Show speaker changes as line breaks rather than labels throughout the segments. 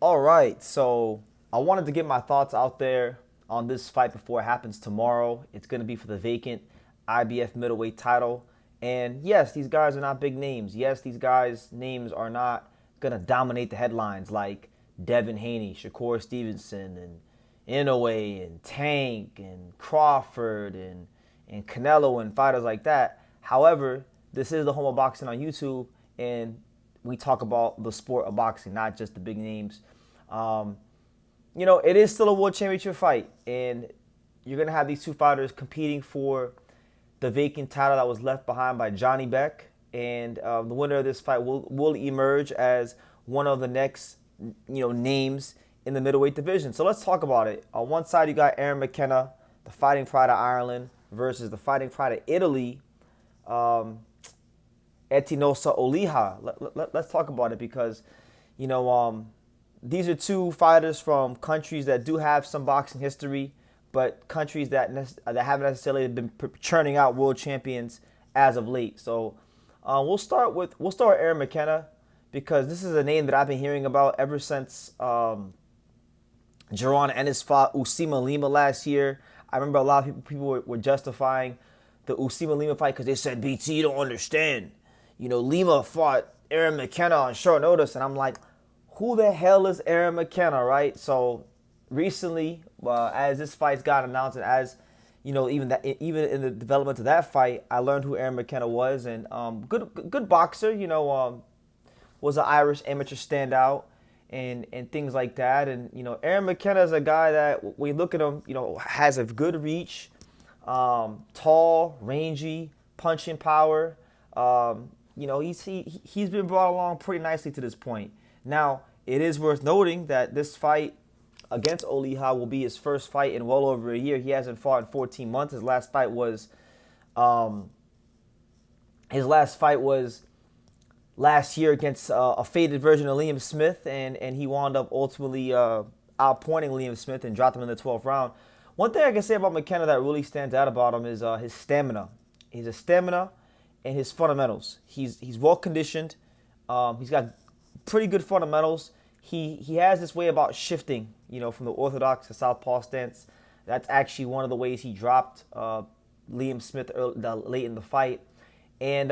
All right, so I wanted to get my thoughts out there on this fight before it happens tomorrow. It's going to be for the vacant IBF middleweight title. And yes, these guys are not big names. Yes, these guys' names are not going to dominate the headlines like Devin Haney, Shakur Stevenson, and Inoue, and Tank, and Crawford, and Canelo, and fighters like that. However, this is the home of boxing on YouTube, and we talk about the sport of boxing, not just the big names. Um, it is still a world championship fight, and you're going to have these two fighters competing for the vacant title that was left behind by Johnny Beck. And the winner of this fight will emerge as one of the next, names in the middleweight division. So let's talk about it. On one side, you got Aaron McKenna, the fighting pride of Ireland, versus the fighting pride of Italy, Etinosa Oliha. Let's talk about it because, these are two fighters from countries that do have some boxing history, but countries that haven't necessarily been churning out world champions as of late. So we'll start with Aaron McKenna because this is a name that I've been hearing about ever since Jaron Ennis fought Usima Lima last year. I remember a lot of people were justifying the Usima Lima fight because they said, BT, you don't understand. Lima fought Aaron McKenna on short notice, and I'm like, who the hell is Aaron McKenna, right? So recently, as this fight's got announced, and as even in the development of that fight, I learned who Aaron McKenna was, and good boxer. Was an Irish amateur standout, and things like that. And Aaron McKenna is a guy that when you look at him, has a good reach, tall, rangy, punching power. He's been brought along pretty nicely to this point. Now, it is worth noting that this fight against Oleha will be his first fight in well over a year. He hasn't fought in 14 months. His last fight was last year against a faded version of Liam Smith, and he wound up ultimately outpointing Liam Smith and dropped him in the 12th round. One thing I can say about McKenna that really stands out about him is his stamina. His stamina and his fundamentals. He's well conditioned. He's got pretty good fundamentals. He has this way about shifting, from the orthodox to southpaw stance. That's actually one of the ways he dropped Liam Smith late in the fight. And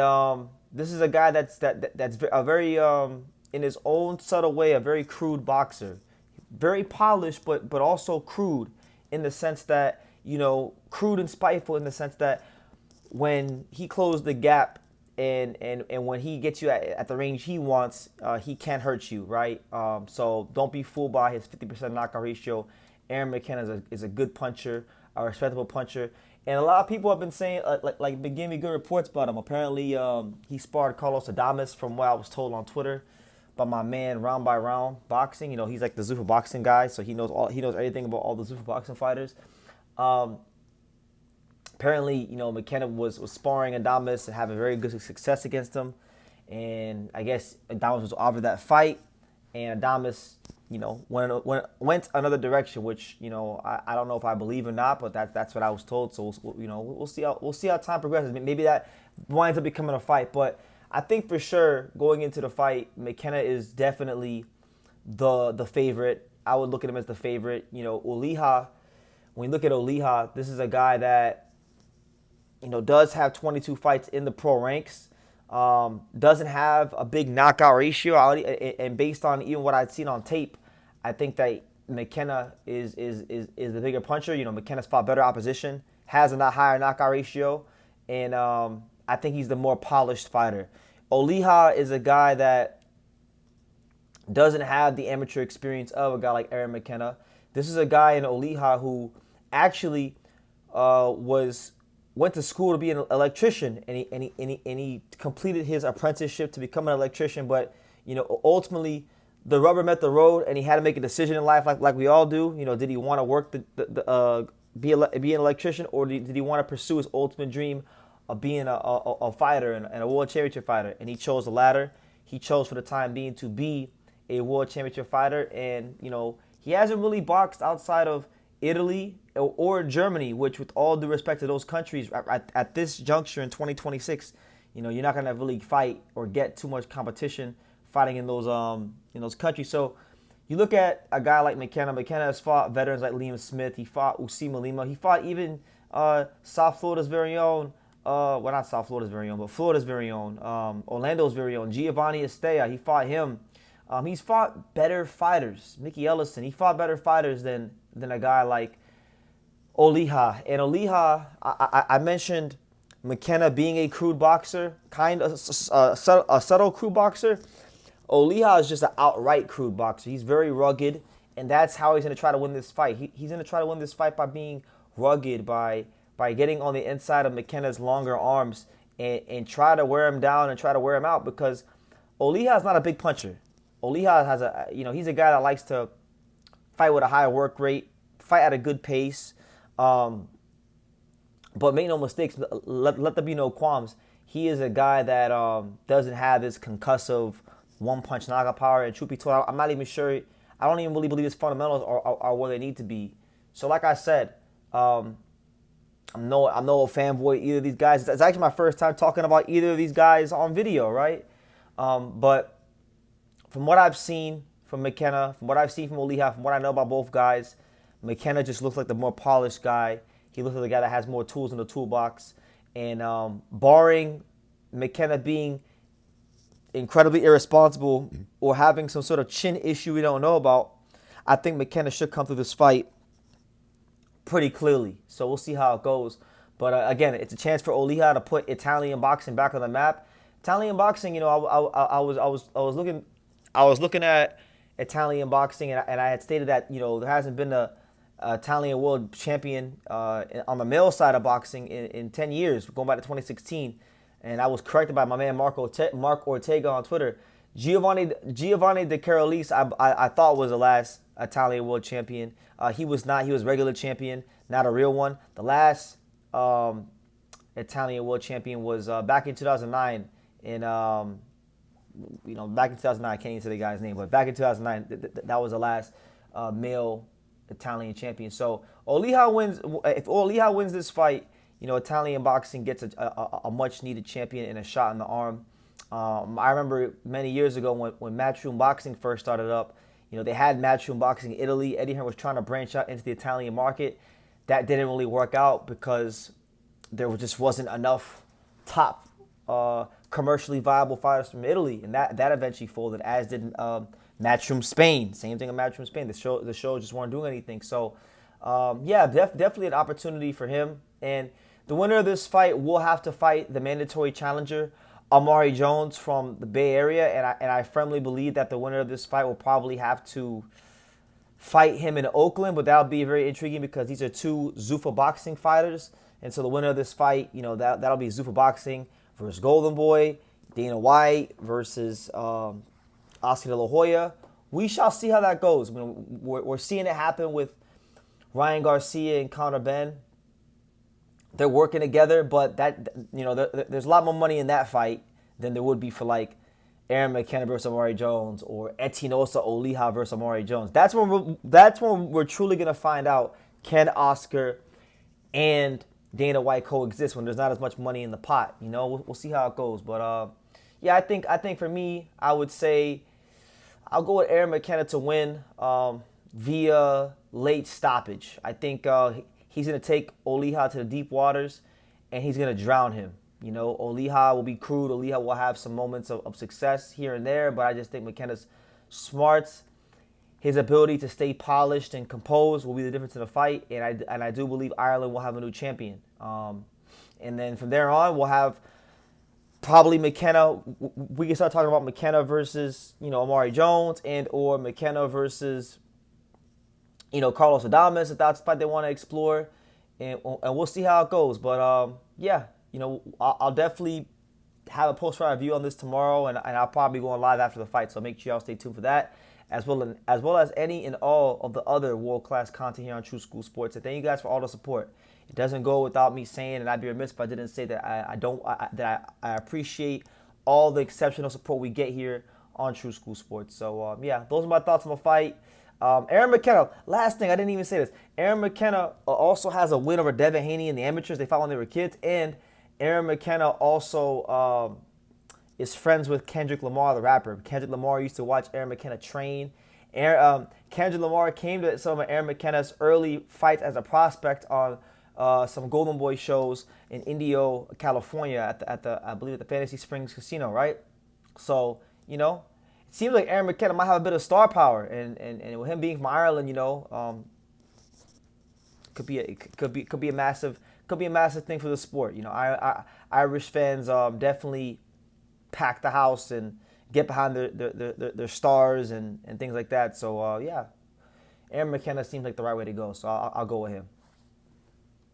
this is a guy that's a very in his own subtle way a very crude boxer, very polished but also crude in the sense that crude and spiteful in the sense that when he closed the gap and when he gets you at the range he wants, he can't hurt you, right? So don't be fooled by his 50% knockout ratio. Aaron McKenna is a good puncher, a respectable puncher. And a lot of people have been saying, been giving me good reports about him. Apparently, he sparred Carlos Adames, from what I was told on Twitter by my man Round by Round Boxing. He's like the Zuffa boxing guy, so he knows everything about all the Zuffa boxing fighters. Apparently, McKenna was sparring Adames and having very good success against him. And I guess Adames was offered that fight, and Adames, went another direction, which I don't know if I believe or not, but that's what I was told. So we'll see how time progresses. Maybe that winds up becoming a fight, but I think for sure going into the fight, McKenna is definitely the favorite. I would look at him as the favorite. Oliha. When you look at Oliha, this is a guy that does have 22 fights in the pro ranks. Doesn't have a big knockout ratio, and based on even what I'd seen on tape, I think that McKenna is the bigger puncher. McKenna's fought better opposition, has a higher knockout ratio, and I think he's the more polished fighter. Oliha is a guy that doesn't have the amateur experience of a guy like Aaron McKenna. This is a guy in Oliha who actually went to school to be an electrician, and he completed his apprenticeship to become an electrician. But ultimately, the rubber met the road, and he had to make a decision in life, like we all do. Did he want to work be an electrician, or did he want to pursue his ultimate dream of being a fighter and a world championship fighter? And he chose the latter. He chose for the time being to be a world championship fighter, and he hasn't really boxed outside of Italy or Germany, which, with all due respect to those countries, at this juncture in 2026, you're not gonna really fight or get too much competition fighting in those countries. So, You look at a guy like McKenna. McKenna has fought veterans like Liam Smith. He fought Usima Lima. He fought even South Florida's very own. Well, not South Florida's very own, but Florida's very own. Orlando's very own. Giovanni Estea. He fought him. He's fought better fighters. Mickey Ellison. He fought better fighters than a guy like Oliha. And Oliha, I mentioned McKenna being a crude boxer, kind of a subtle crude boxer. Oleha is just an outright crude boxer. He's very rugged, and that's how he's going to try to win this fight. He's going to try to win this fight by being rugged, by getting on the inside of McKenna's longer arms and try to wear him down and try to wear him out, because Oleha is not a big puncher. Oleha has he's a guy that likes to fight with a high work rate, fight at a good pace. But make no mistakes, let there be no qualms. He is a guy that doesn't have this concussive one-punch knockout power. And truth be told, I'm not even sure. I don't even really believe his fundamentals are where they need to be. So like I said, I'm no fanboy either of these guys. It's actually my first time talking about either of these guys on video, right? But from what I've seen from Mckenna, from what I've seen from Oliha, from what I know about both guys, Mckenna just looks like the more polished guy. He looks like the guy that has more tools in the toolbox. And barring McKenna being incredibly irresponsible or having some sort of chin issue we don't know about, I think McKenna should come through this fight pretty clearly. So we'll see how it goes. But again, it's a chance for Oliha to put Italian boxing back on the map. Italian boxing, I was looking at Italian boxing, and I had stated that there hasn't been a Italian world champion on the male side of boxing in 10 years, going back to 2016. And I was corrected by my man Mark Ortega on Twitter. Giovanni De Carolis, I thought was the last Italian world champion. He was not. He was regular champion, not a real one. The last Italian world champion was back in 2009. And back in 2009, I can't even say the guy's name, but back in 2009, that was the last male Italian champion. So Oliha wins. If Oliha wins this fight, Italian boxing gets a much-needed champion and a shot in the arm. I remember many years ago when Matchroom Boxing first started up, they had Matchroom Boxing in Italy. Eddie Hearn was trying to branch out into the Italian market. That didn't really work out because there just wasn't enough top commercially viable fighters from Italy, and that eventually folded, as did Matchroom Spain. Same thing in Matchroom Spain. The show just weren't doing anything. So, definitely an opportunity for him. And the winner of this fight will have to fight the mandatory challenger, Amari Jones from the Bay Area. And I firmly believe that the winner of this fight will probably have to fight him in Oakland, but that'll be very intriguing because these are two Zuffa boxing fighters. And so the winner of this fight, that'll be Zuffa Boxing versus Golden Boy, Dana White versus Oscar De La Hoya. We shall see how that goes. We're seeing it happen with Ryan Garcia and Conor Benn. They're working together, but there's a lot more money in that fight than there would be for like Aaron McKenna versus Amari Jones or Etinosa Oliha versus Amari Jones. That's when we're truly gonna find out, can Oscar and Dana White coexist when there's not as much money in the pot. We'll see how it goes. But I think for me, I would say I'll go with Aaron McKenna to win via late stoppage. I think he's going to take Oliha to the deep waters, and he's going to drown him. Oliha will be crude. Oliha will have some moments of success here and there, but I just think McKenna's smarts, his ability to stay polished and composed will be the difference in the fight, and I do believe Ireland will have a new champion. And then from there on, we'll have probably McKenna. We can start talking about McKenna versus Amari Jones, and or McKenna versus Carlos Adames, if that's the fight they want to explore, and we'll see how it goes. But I'll definitely have a post-fight review on this tomorrow, and I'll probably be going live after the fight. So make sure y'all stay tuned for that, as well as any and all of the other world-class content here on True School Sports. And thank you guys for all the support. It doesn't go without me saying, and I'd be remiss if I didn't say that I appreciate all the exceptional support we get here on True School Sports. So those are my thoughts on the fight. Aaron McKenna, last thing, I didn't even say this. Aaron McKenna also has a win over Devin Haney in the amateurs. They fought when they were kids. And Aaron McKenna also is friends with Kendrick Lamar, the rapper. Kendrick Lamar used to watch Aaron McKenna train Kendrick Lamar came to some of Aaron McKenna's early fights as a prospect on some Golden Boy shows in Indio, California, at the I believe at the Fantasy Springs Casino, right? So it seems like Aaron McKenna might have a bit of star power, and with him being from Ireland, could be a massive thing for the sport. Irish fans definitely pack the house and get behind their stars and things like that. So yeah, Aaron McKenna seems like the right way to go. So I'll go with him.